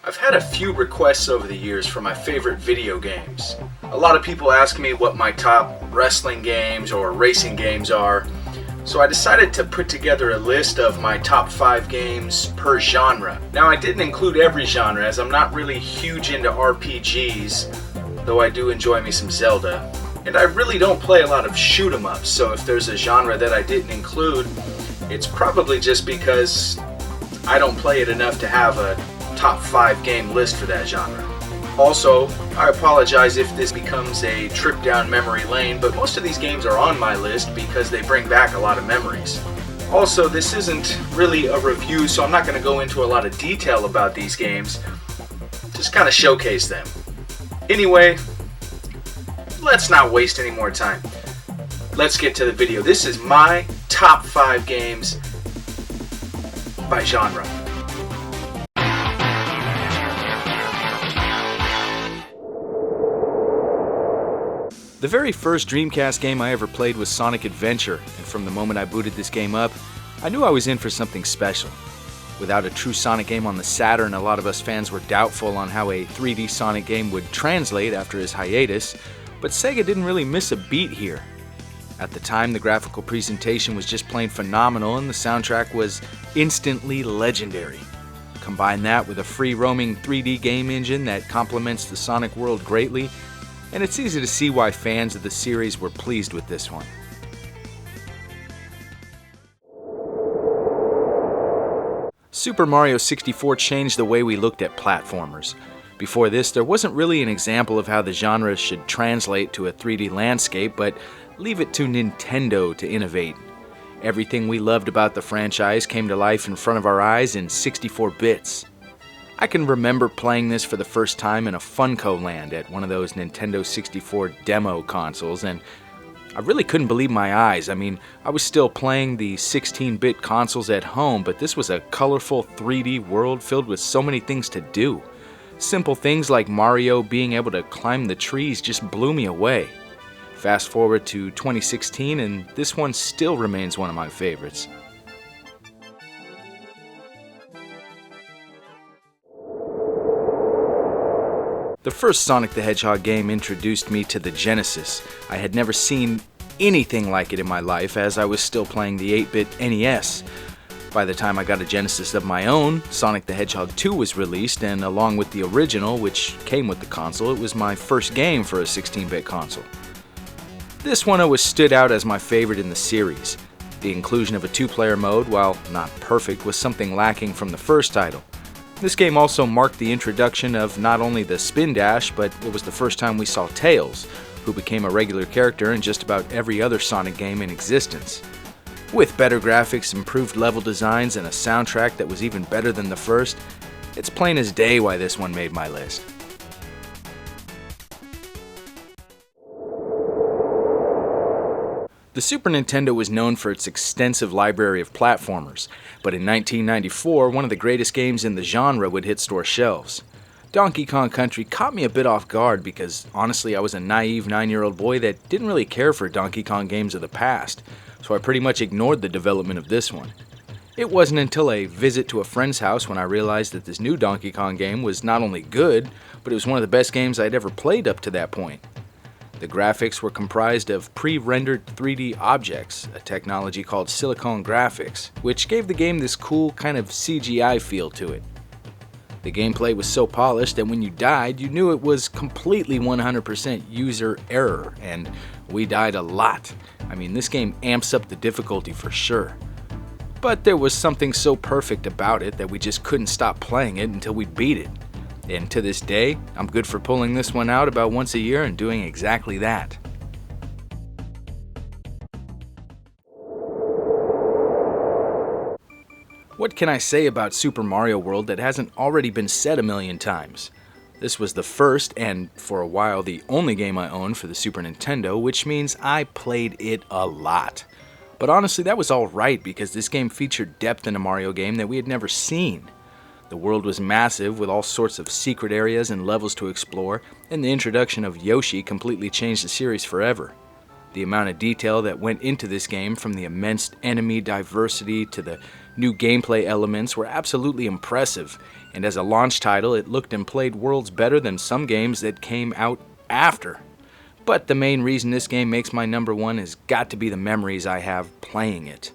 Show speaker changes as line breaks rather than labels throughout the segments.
I've had a few requests over the years for my favorite video games. A lot of people ask me what my top wrestling games or racing games are, so I decided to put together a list of my top 5 games per genre. Now, I didn't include every genre as I'm not really huge into RPGs, though I do enjoy me some Zelda. And I really don't play a lot of shoot 'em ups, so if there's a genre that I didn't include, it's probably just because I don't play it enough to have a top 5 game list for that genre. Also, I apologize if this becomes a trip down memory lane, but most of these games are on my list because they bring back a lot of memories. Also, this isn't really a review, so I'm not going to go into a lot of detail about these games, just kind of showcase them. Anyway, let's not waste any more time. Let's get to the video. This is my top 5 games by genre. The very first Dreamcast game I ever played was Sonic Adventure, and from the moment I booted this game up, I knew I was in for something special. Without a true Sonic game on the Saturn, a lot of us fans were doubtful on how a 3D Sonic game would translate after his hiatus, but Sega didn't really miss a beat here. At the time, the graphical presentation was just plain phenomenal, and the soundtrack was instantly legendary. Combine that with a free-roaming 3D game engine that complements the Sonic world greatly, and it's easy to see why fans of the series were pleased with this one. Super Mario 64 changed the way we looked at platformers. Before this, there wasn't really an example of how the genre should translate to a 3D landscape, but leave it to Nintendo to innovate. Everything we loved about the franchise came to life in front of our eyes in 64 bits. I can remember playing this for the first time in a Funko Land at one of those Nintendo 64 demo consoles, and I really couldn't believe my eyes. I mean, I was still playing the 16-bit consoles at home, but this was a colorful 3D world filled with so many things to do. Simple things like Mario being able to climb the trees just blew me away. Fast forward to 2016, and this one still remains one of my favorites. The first Sonic the Hedgehog game introduced me to the Genesis. I had never seen anything like it in my life as I was still playing the 8-bit NES. By the time I got a Genesis of my own, Sonic the Hedgehog 2 was released, and along with the original, which came with the console, it was my first game for a 16-bit console. This one always stood out as my favorite in the series. The inclusion of a 2-player mode, while not perfect, was something lacking from the first title. This game also marked the introduction of not only the Spin Dash, but it was the first time we saw Tails, who became a regular character in just about every other Sonic game in existence. With better graphics, improved level designs, and a soundtrack that was even better than the first, it's plain as day why this one made my list. The Super Nintendo was known for its extensive library of platformers, but in 1994, one of the greatest games in the genre would hit store shelves. Donkey Kong Country caught me a bit off guard because, honestly, I was a naive 9-year-old boy that didn't really care for Donkey Kong games of the past, so I pretty much ignored the development of this one. It wasn't until a visit to a friend's house when I realized that this new Donkey Kong game was not only good, but it was one of the best games I'd ever played up to that point. The graphics were comprised of pre-rendered 3D objects, a technology called silicone graphics, which gave the game this cool kind of CGI feel to it. The gameplay was so polished that when you died, you knew it was completely 100% user error, and we died a lot. I mean, this game amps up the difficulty for sure. But there was something so perfect about it that we just couldn't stop playing it until we beat it. And to this day, I'm good for pulling this one out about once a year and doing exactly that. What can I say about Super Mario World that hasn't already been said a million times? This was the first, and for a while the only game I owned for the Super Nintendo, which means I played it a lot. But honestly, that was alright because this game featured depth in a Mario game that we had never seen. The world was massive with all sorts of secret areas and levels to explore, and the introduction of Yoshi completely changed the series forever. The amount of detail that went into this game, from the immense enemy diversity to the new gameplay elements, were absolutely impressive, and as a launch title, it looked and played worlds better than some games that came out after. But the main reason this game makes my number one has got to be the memories I have playing it.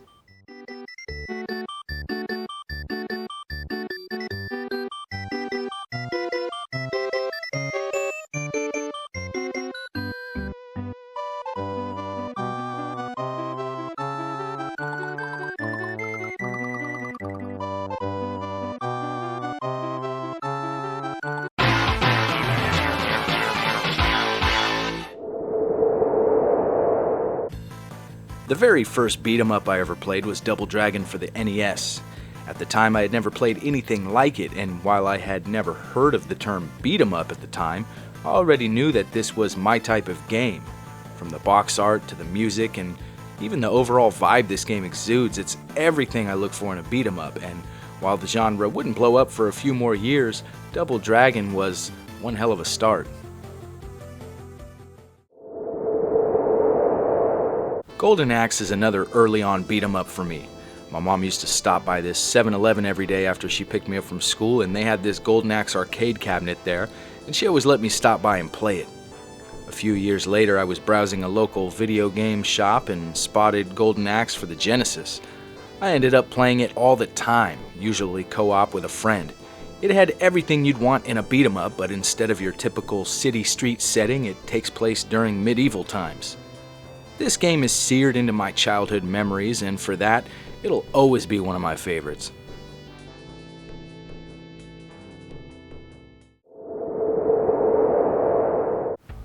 The very first beat-em-up I ever played was Double Dragon for the NES. At the time, I had never played anything like it, and while I had never heard of the term beat-em-up at the time, I already knew that this was my type of game. From the box art to the music and even the overall vibe this game exudes, it's everything I look for in a beat-em-up, and while the genre wouldn't blow up for a few more years, Double Dragon was one hell of a start. Golden Axe is another early-on beat-em-up for me. My mom used to stop by this 7-Eleven every day after she picked me up from school, and they had this Golden Axe arcade cabinet there, and she always let me stop by and play it. A few years later, I was browsing a local video game shop and spotted Golden Axe for the Genesis. I ended up playing it all the time, usually co-op with a friend. It had everything you'd want in a beat-em-up, but instead of your typical city-street setting, it takes place during medieval times. This game is seared into my childhood memories, and for that, it'll always be one of my favorites.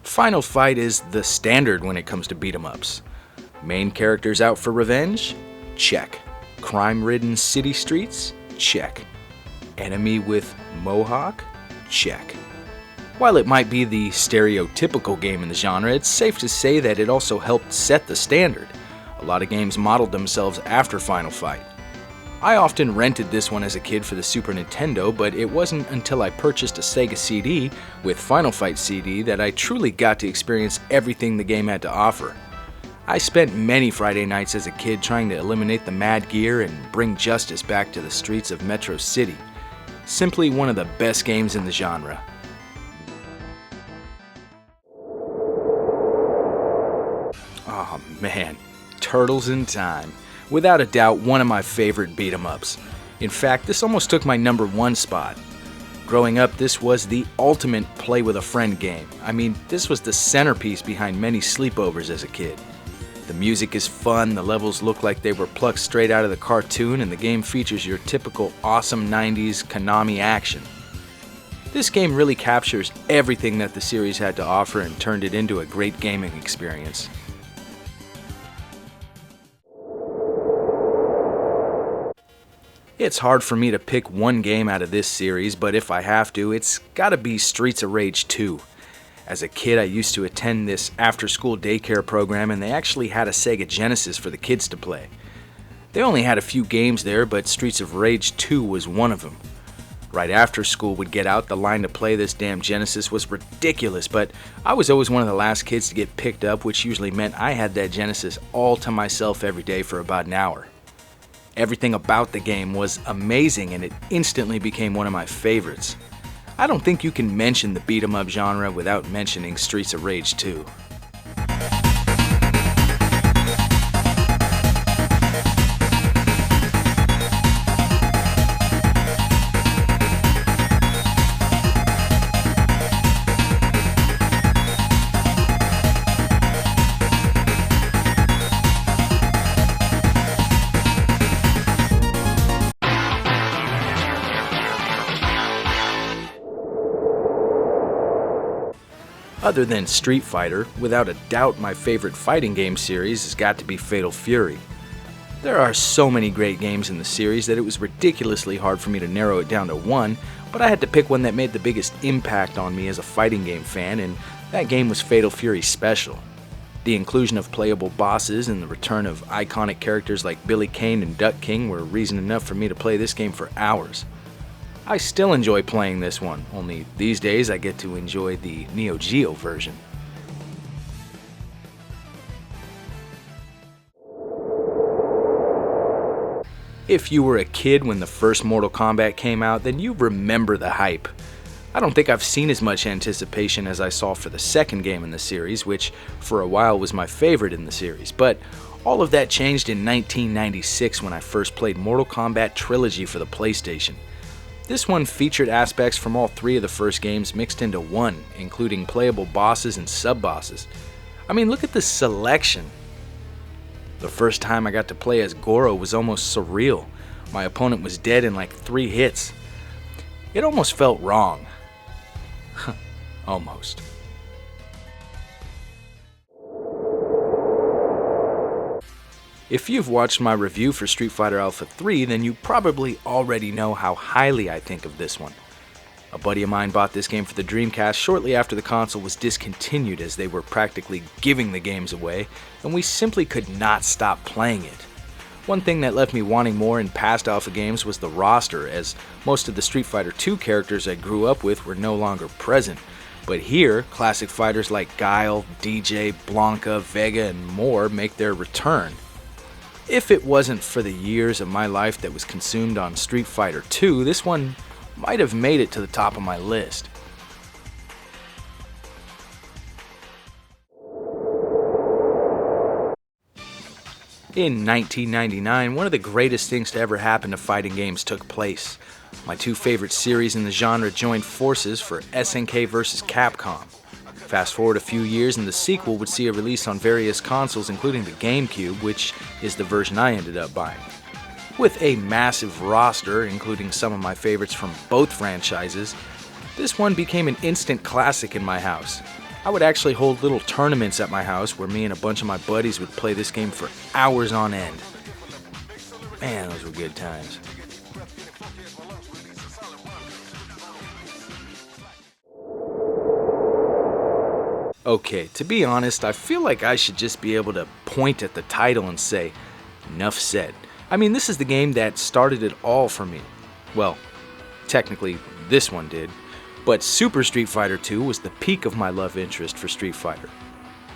Final Fight is the standard when it comes to beat-em-ups. Main characters out for revenge? Check. Crime-ridden city streets? Check. Enemy with mohawk? Check. While it might be the stereotypical game in the genre, it's safe to say that it also helped set the standard. A lot of games modeled themselves after Final Fight. I often rented this one as a kid for the Super Nintendo, but it wasn't until I purchased a Sega CD with Final Fight CD that I truly got to experience everything the game had to offer. I spent many Friday nights as a kid trying to eliminate the Mad Gear and bring justice back to the streets of Metro City. Simply one of the best games in the genre. Oh man, Turtles in Time. Without a doubt, one of my favorite beat-em-ups. In fact, this almost took my number one spot. Growing up, this was the ultimate play with a friend game. I mean, this was the centerpiece behind many sleepovers as a kid. The music is fun, the levels look like they were plucked straight out of the cartoon, and the game features your typical awesome 90s Konami action. This game really captures everything that the series had to offer and turned it into a great gaming experience. It's hard for me to pick one game out of this series, but if I have to, it's gotta be Streets of Rage 2. As a kid, I used to attend this after-school daycare program, and they actually had a Sega Genesis for the kids to play. They only had a few games there, but Streets of Rage 2 was one of them. Right after school would get out, the line to play this damn Genesis was ridiculous, but I was always one of the last kids to get picked up, which usually meant I had that Genesis all to myself every day for about an hour. Everything about the game was amazing, and it instantly became one of my favorites. I don't think you can mention the beat-em-up genre without mentioning Streets of Rage 2. Other than Street Fighter, without a doubt my favorite fighting game series has got to be Fatal Fury. There are so many great games in the series that it was ridiculously hard for me to narrow it down to one, but I had to pick one that made the biggest impact on me as a fighting game fan, and that game was Fatal Fury Special. The inclusion of playable bosses and the return of iconic characters like Billy Kane and Duck King were reason enough for me to play this game for hours. I still enjoy playing this one, only these days I get to enjoy the Neo Geo version. If you were a kid when the first Mortal Kombat came out, then you remember the hype. I don't think I've seen as much anticipation as I saw for the second game in the series, which for a while was my favorite in the series, but all of that changed in 1996 when I first played Mortal Kombat Trilogy for the PlayStation. This one featured aspects from all three of the first games mixed into one, including playable bosses and sub-bosses. I mean, look at the selection. The first time I got to play as Goro was almost surreal. My opponent was dead in like 3 hits. It almost felt wrong. Almost. If you've watched my review for Street Fighter Alpha 3, then you probably already know how highly I think of this one. A buddy of mine bought this game for the Dreamcast shortly after the console was discontinued, as they were practically giving the games away, and we simply could not stop playing it. One thing that left me wanting more in past Alpha games was the roster, as most of the Street Fighter II characters I grew up with were no longer present. But here, classic fighters like Guile, DJ, Blanca, Vega, and more make their return. If it wasn't for the years of my life that was consumed on Street Fighter II, this one might have made it to the top of my list. In 1999, one of the greatest things to ever happen to fighting games took place. My two favorite series in the genre joined forces for SNK vs. Capcom. Fast forward a few years and the sequel would see a release on various consoles, including the GameCube, which is the version I ended up buying. With a massive roster, including some of my favorites from both franchises, this one became an instant classic in my house. I would actually hold little tournaments at my house where me and a bunch of my buddies would play this game for hours on end. Man, those were good times. Okay, to be honest, I feel like I should just be able to point at the title and say, "Enough said." I mean, this is the game that started it all for me. Well, technically, this one did, but Super Street Fighter II was the peak of my love interest for Street Fighter.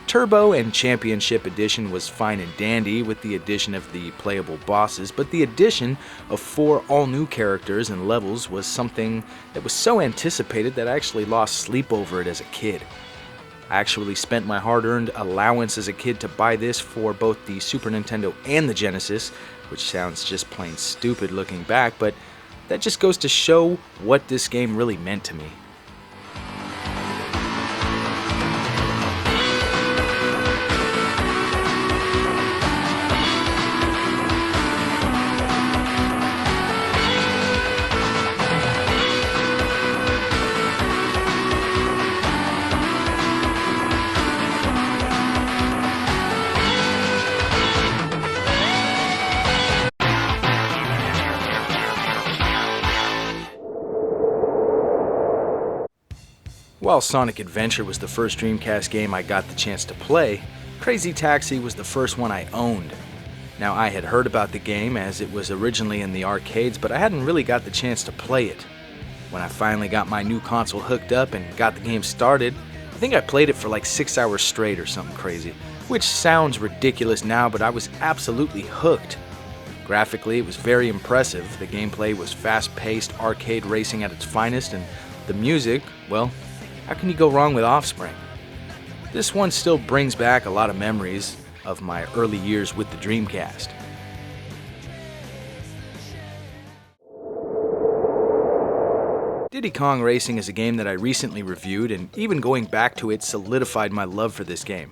Turbo and Championship Edition was fine and dandy with the addition of the playable bosses, but the addition of 4 all-new characters and levels was something that was so anticipated that I actually lost sleep over it as a kid. I actually spent my hard-earned allowance as a kid to buy this for both the Super Nintendo and the Genesis, which sounds just plain stupid looking back, but that just goes to show what this game really meant to me. While Sonic Adventure was the first Dreamcast game I got the chance to play, Crazy Taxi was the first one I owned. Now, I had heard about the game as it was originally in the arcades, but I hadn't really got the chance to play it. When I finally got my new console hooked up and got the game started, I think I played it for like 6 hours straight or something crazy, which sounds ridiculous now, but I was absolutely hooked. Graphically, it was very impressive. The gameplay was fast-paced arcade racing at its finest, and the music, well, how can you go wrong with Offspring? This one still brings back a lot of memories of my early years with the Dreamcast. Diddy Kong Racing is a game that I recently reviewed, and even going back to it solidified my love for this game.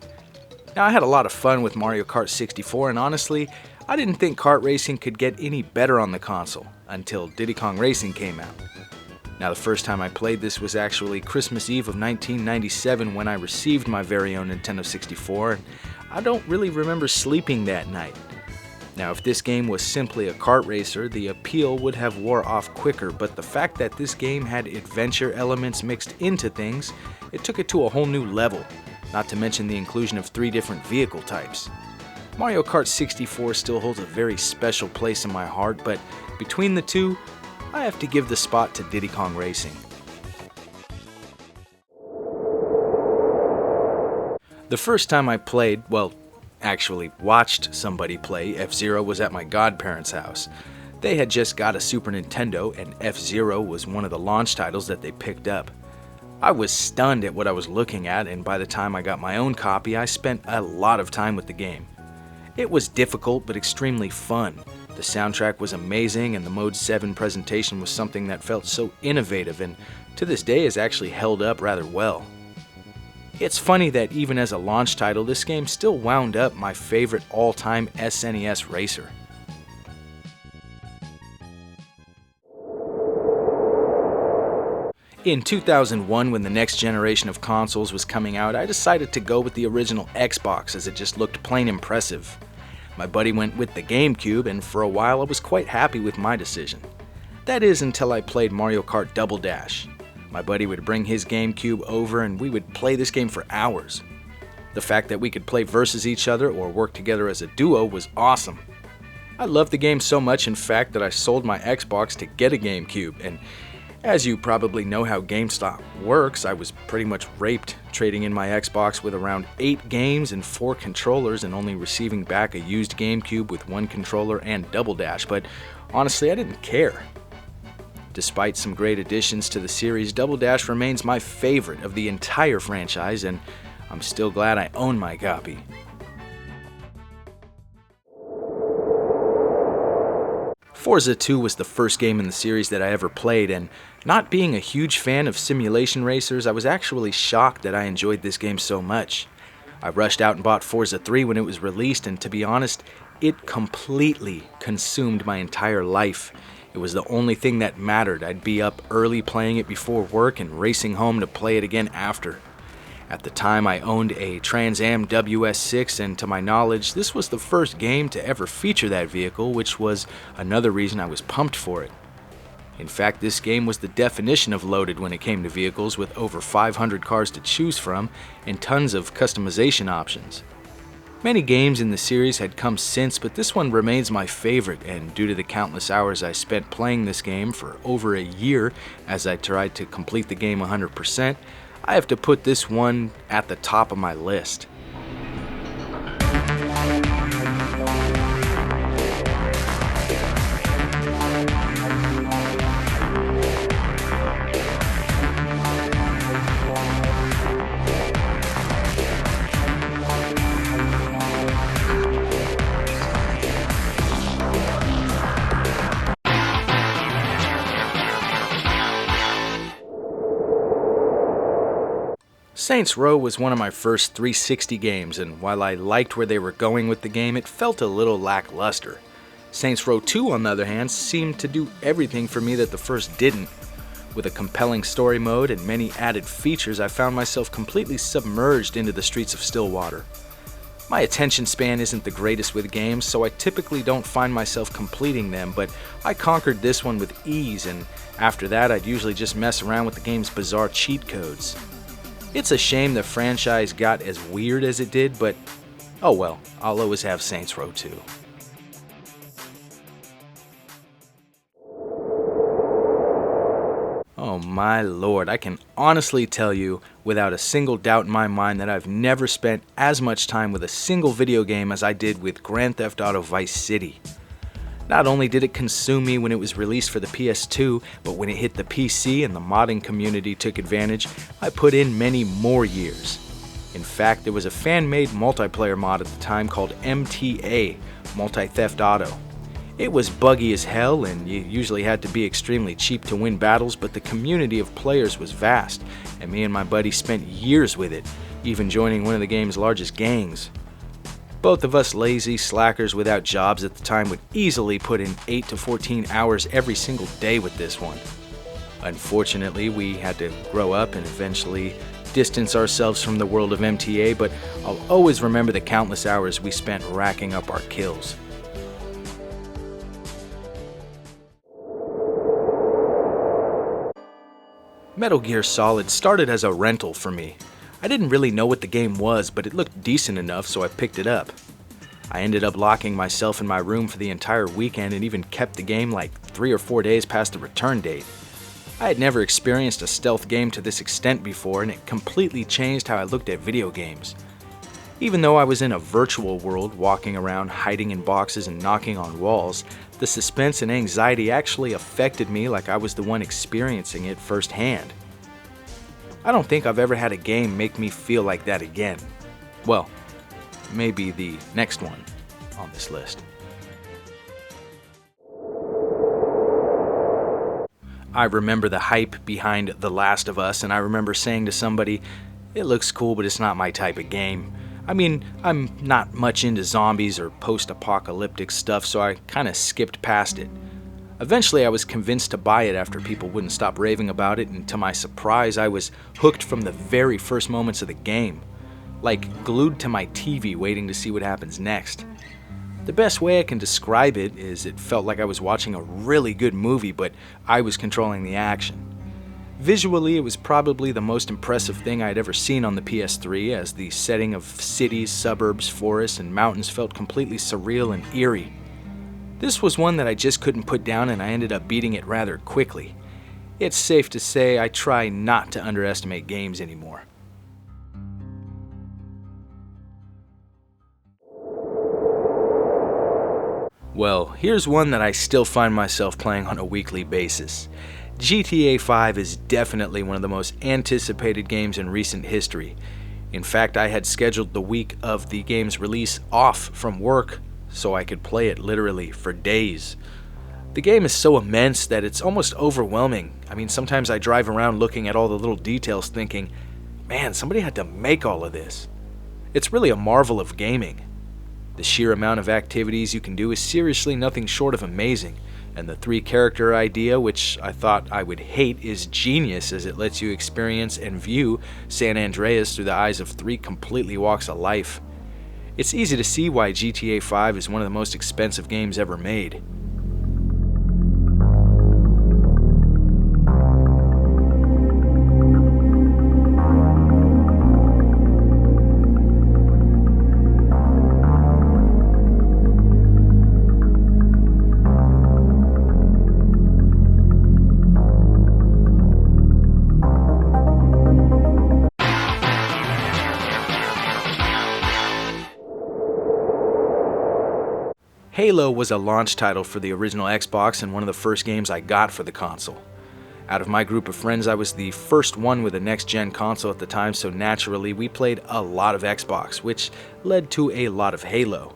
Now, I had a lot of fun with Mario Kart 64, and honestly, I didn't think kart racing could get any better on the console until Diddy Kong Racing came out. Now, the first time I played this was actually Christmas Eve of 1997 when I received my very own Nintendo 64, and I don't really remember sleeping that night. Now, if this game was simply a kart racer, the appeal would have wore off quicker, but the fact that this game had adventure elements mixed into things, it took it to a whole new level, not to mention the inclusion of 3 different vehicle types. Mario Kart 64 still holds a very special place in my heart, but between the two, I have to give the spot to Diddy Kong Racing. The first time I played, well, actually watched somebody play F-Zero was at my godparents' house. They had just got a Super Nintendo, and F-Zero was one of the launch titles that they picked up. I was stunned at what I was looking at, and by the time I got my own copy, I spent a lot of time with the game. It was difficult but extremely fun. The soundtrack was amazing, and the Mode 7 presentation was something that felt so innovative and to this day has actually held up rather well. It's funny that even as a launch title, this game still wound up my favorite all-time SNES racer. In 2001, when the next generation of consoles was coming out, I decided to go with the original Xbox as it just looked plain impressive. My buddy went with the GameCube, and for a while I was quite happy with my decision. That is, until I played Mario Kart Double Dash. My buddy would bring his GameCube over and we would play this game for hours. The fact that we could play versus each other or work together as a duo was awesome. I loved the game so much, in fact, that I sold my Xbox to get a GameCube, and as you probably know how GameStop works, I was pretty much raped trading in my Xbox with around 8 games and 4 controllers and only receiving back a used GameCube with 1 controller and Double Dash, but honestly I didn't care. Despite some great additions to the series, Double Dash remains my favorite of the entire franchise, and I'm still glad I own my copy. Forza 2 was the first game in the series that I ever played, and not being a huge fan of simulation racers, I was actually shocked that I enjoyed this game so much. I rushed out and bought Forza 3 when it was released, and to be honest, it completely consumed my entire life. It was the only thing that mattered. I'd be up early playing it before work and racing home to play it again after. At the time, I owned a Trans Am WS6, and to my knowledge, this was the first game to ever feature that vehicle, which was another reason I was pumped for it. In fact, this game was the definition of loaded when it came to vehicles, with over 500 cars to choose from and tons of customization options. Many games in the series had come since, but this one remains my favorite, and due to the countless hours I spent playing this game for over a year as I tried to complete the game 100%, I have to put this one at the top of my list. Saints Row was one of my first 360 games, and while I liked where they were going with the game, it felt a little lackluster. Saints Row 2, on the other hand, seemed to do everything for me that the first didn't. With a compelling story mode and many added features, I found myself completely submerged into the streets of Stillwater. My attention span isn't the greatest with games, so I typically don't find myself completing them, but I conquered this one with ease, and after that I'd usually just mess around with the game's bizarre cheat codes. It's a shame the franchise got as weird as it did, but oh well, I'll always have Saints Row 2. Oh my lord, I can honestly tell you without a single doubt in my mind that I've never spent as much time with a single video game as I did with Grand Theft Auto Vice City. Not only did it consume me when it was released for the PS2, but when it hit the PC and the modding community took advantage, I put in many more years. In fact, there was a fan-made multiplayer mod at the time called MTA, Multi-Theft Auto. It was buggy as hell, and you usually had to be extremely cheap to win battles, but the community of players was vast, and me and my buddy spent years with it, even joining one of the game's largest gangs. Both of us lazy slackers without jobs at the time would easily put in 8 to 14 hours every single day with this one. Unfortunately, we had to grow up and eventually distance ourselves from the world of MTA, but I'll always remember the countless hours we spent racking up our kills. Metal Gear Solid started as a rental for me. I didn't really know what the game was, but it looked decent enough, so I picked it up. I ended up locking myself in my room for the entire weekend and even kept the game like 3 or 4 days past the return date. I had never experienced a stealth game to this extent before, and it completely changed how I looked at video games. Even though I was in a virtual world, walking around, hiding in boxes and knocking on walls, The suspense and anxiety actually affected me like I was the one experiencing it firsthand. I don't think I've ever had a game make me feel like that again. Well, maybe the next one on this list. I remember the hype behind The Last of Us, and I remember saying to somebody, "It looks cool, but it's not my type of game." I mean, I'm not much into zombies or post-apocalyptic stuff, so I kind of skipped past it. Eventually, I was convinced to buy it after people wouldn't stop raving about it, and to my surprise, I was hooked from the very first moments of the game. Like, glued to my TV waiting to see what happens next. The best way I can describe it is it felt like I was watching a really good movie, but I was controlling the action. Visually, it was probably the most impressive thing I'd ever seen on the PS3, as the setting of cities, suburbs, forests, and mountains felt completely surreal and eerie. This was one that I just couldn't put down, and I ended up beating it rather quickly. It's safe to say I try not to underestimate games anymore. Well, here's one that I still find myself playing on a weekly basis. GTA 5 is definitely one of the most anticipated games in recent history. In fact, I had scheduled the week of the game's release off from work so I could play it literally for days. The game is so immense that it's almost overwhelming. I mean, sometimes I drive around looking at all the little details thinking, man, somebody had to make all of this. It's really a marvel of gaming. The sheer amount of activities you can do is seriously nothing short of amazing, and the 3-character idea, which I thought I would hate, is genius as it lets you experience and view San Andreas through the eyes of 3 completely walks of life. It's easy to see why GTA 5 is one of the most expensive games ever made. Halo was a launch title for the original Xbox and one of the first games I got for the console. Out of my group of friends, I was the first one with a next-gen console at the time, so naturally we played a lot of Xbox, which led to a lot of Halo.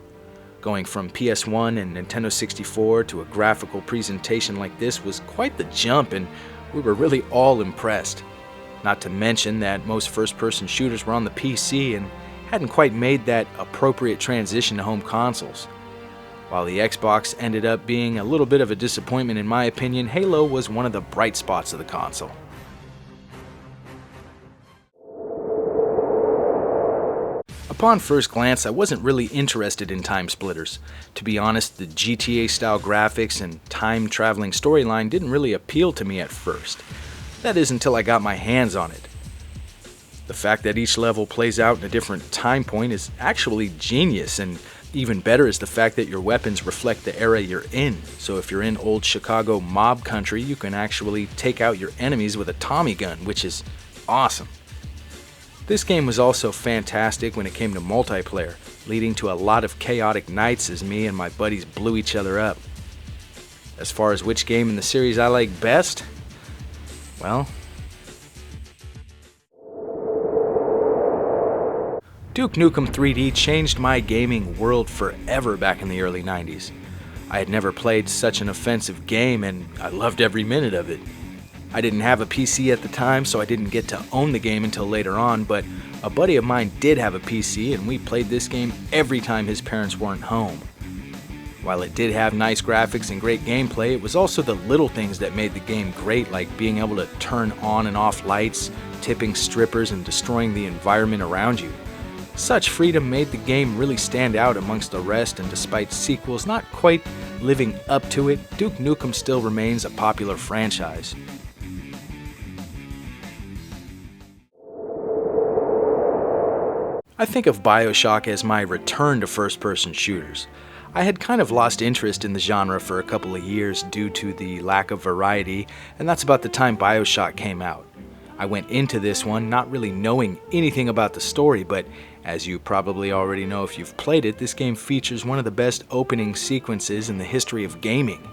Going from PS1 and Nintendo 64 to a graphical presentation like this was quite the jump, and we were really all impressed. Not to mention that most first-person shooters were on the PC and hadn't quite made that appropriate transition to home consoles. While the Xbox ended up being a little bit of a disappointment in my opinion, Halo was one of the bright spots of the console. Upon first glance, I wasn't really interested in time splitters. To be honest, the GTA-style graphics and time-traveling storyline didn't really appeal to me at first. That is until I got my hands on it. The fact that each level plays out in a different time point is actually genius, and even better is the fact that your weapons reflect the era you're in. So if you're in old Chicago mob country, you can actually take out your enemies with a Tommy gun, which is awesome. This game was also fantastic when it came to multiplayer, leading to a lot of chaotic nights as me and my buddies blew each other up. As far as which game in the series I like best, well, Duke Nukem 3D changed my gaming world forever back in the early 90s. I had never played such an offensive game, and I loved every minute of it. I didn't have a PC at the time, so I didn't get to own the game until later on, but a buddy of mine did have a PC, and we played this game every time his parents weren't home. While it did have nice graphics and great gameplay, it was also the little things that made the game great, like being able to turn on and off lights, tipping strippers, and destroying the environment around you. Such freedom made the game really stand out amongst the rest, and despite sequels not quite living up to it, Duke Nukem still remains a popular franchise. I think of BioShock as my return to first-person shooters. I had kind of lost interest in the genre for a couple of years due to the lack of variety, and that's about the time BioShock came out. I went into this one not really knowing anything about the story, but As you probably already know if you've played it, this game features one of the best opening sequences in the history of gaming.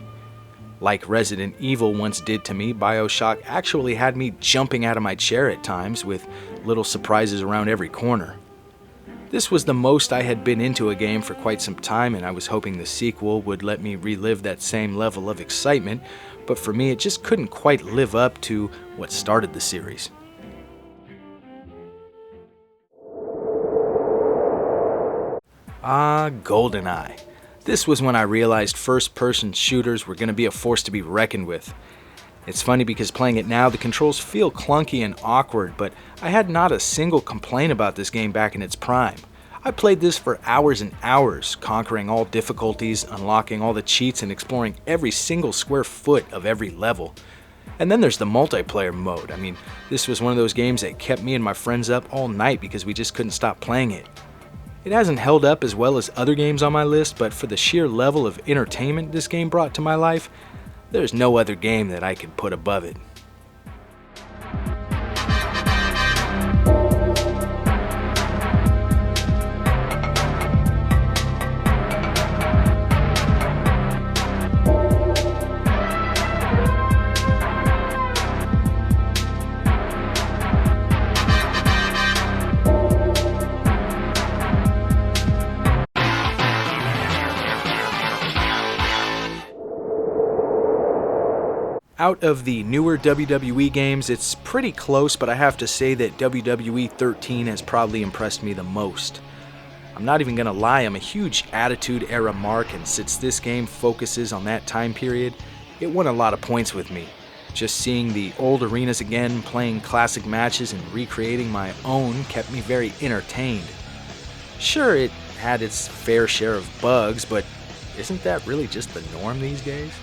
Like Resident Evil once did to me, BioShock actually had me jumping out of my chair at times with little surprises around every corner. This was the most I had been into a game for quite some time, and I was hoping the sequel would let me relive that same level of excitement, but for me it just couldn't quite live up to what started the series. GoldenEye. This was when I realized first-person shooters were going to be a force to be reckoned with. It's funny because playing it now, the controls feel clunky and awkward, but I had not a single complaint about this game back in its prime. I played this for hours and hours, conquering all difficulties, unlocking all the cheats, and exploring every single square foot of every level. And then there's the multiplayer mode. I mean, this was one of those games that kept me and my friends up all night because we just couldn't stop playing it. It hasn't held up as well as other games on my list, but for the sheer level of entertainment this game brought to my life, there's no other game that I could put above it. Out of the newer WWE games, it's pretty close, but I have to say that WWE 13 has probably impressed me the most. I'm not even gonna lie, I'm a huge Attitude Era mark, and since this game focuses on that time period, it won a lot of points with me. Just seeing the old arenas again, playing classic matches, and recreating my own kept me very entertained. Sure, it had its fair share of bugs, but isn't that really just the norm these days?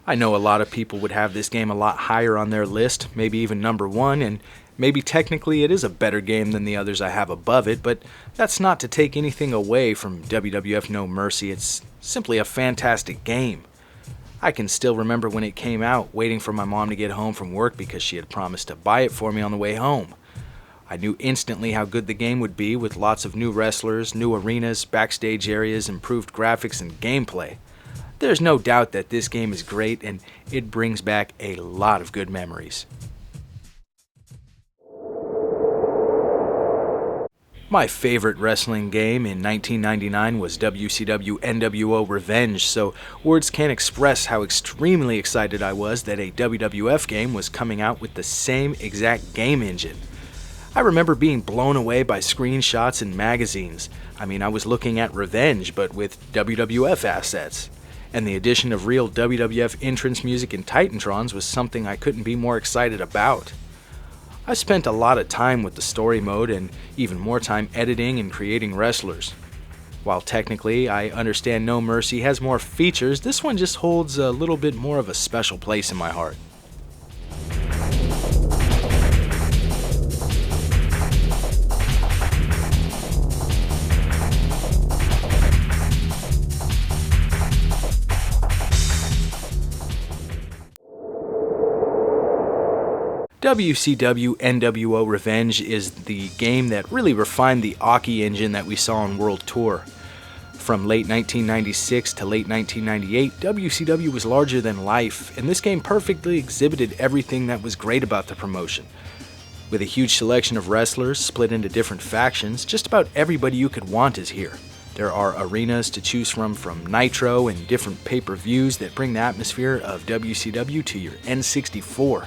I know a lot of people would have this game a lot higher on their list, maybe even number one, and maybe technically it is a better game than the others I have above it, but that's not to take anything away from WWF No Mercy. It's simply a fantastic game. I can still remember when it came out, waiting for my mom to get home from work because she had promised to buy it for me on the way home. I knew instantly how good the game would be, with lots of new wrestlers, new arenas, backstage areas, improved graphics, and gameplay. There's no doubt that this game is great, and it brings back a lot of good memories. My favorite wrestling game in 1999 was WCW NWO Revenge, so words can't express how extremely excited I was that a WWF game was coming out with the same exact game engine. I remember being blown away by screenshots and magazines. I mean, I was looking at Revenge, but with WWF assets. And the addition of real WWF entrance music in Titantrons was something I couldn't be more excited about. I spent a lot of time with the story mode and even more time editing and creating wrestlers. While technically I understand No Mercy has more features, this one just holds a little bit more of a special place in my heart. WCW NWO Revenge is the game that really refined the Aki engine that we saw on World Tour. From late 1996 to late 1998, WCW was larger than life, and this game perfectly exhibited everything that was great about the promotion. With a huge selection of wrestlers split into different factions, just about everybody you could want is here. There are arenas to choose from Nitro and different pay-per-views that bring the atmosphere of WCW to your N64.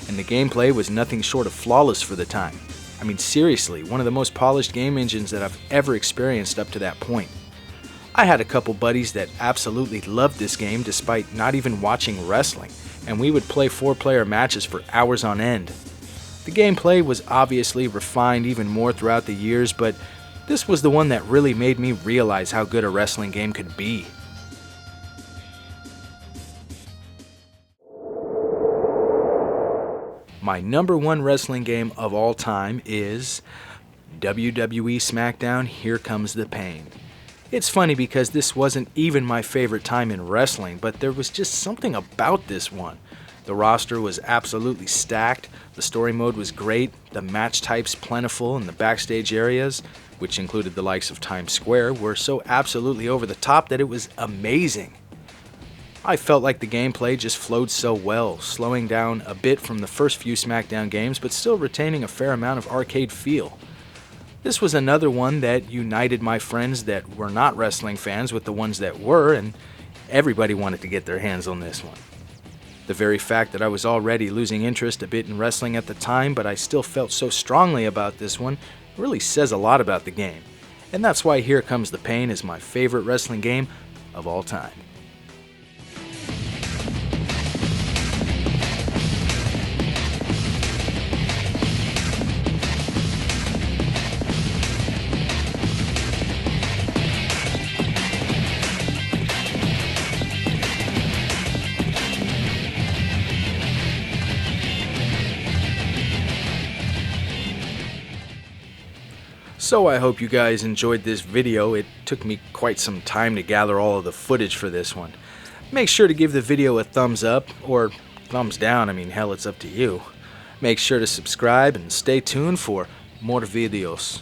And the gameplay was nothing short of flawless for the time. I mean, seriously, one of the most polished game engines that I've ever experienced up to that point. I had a couple buddies that absolutely loved this game despite not even watching wrestling, and we would play 4-player matches for hours on end. The gameplay was obviously refined even more throughout the years, but this was the one that really made me realize how good a wrestling game could be. My number one wrestling game of all time is WWE SmackDown Here Comes the Pain. It's funny because this wasn't even my favorite time in wrestling, but there was just something about this one. The The roster was absolutely stacked, the story mode was great, the match types plentiful, and the backstage areas, which included the likes of Times Square, were so absolutely over the top that it was amazing. I felt like the gameplay just flowed so well, slowing down a bit from the first few SmackDown games, but still retaining a fair amount of arcade feel. This was another one that united my friends that were not wrestling fans with the ones that were, and everybody wanted to get their hands on this one. The very fact that I was already losing interest a bit in wrestling at the time, but I still felt so strongly about this one, really says a lot about the game. And that's why Here Comes the Pain is my favorite wrestling game of all time. So I hope you guys enjoyed this video. It took me quite some time to gather all of the footage for this one. Make sure to give the video a thumbs up, or thumbs down, I mean hell, it's up to you. Make sure to subscribe and stay tuned for more videos.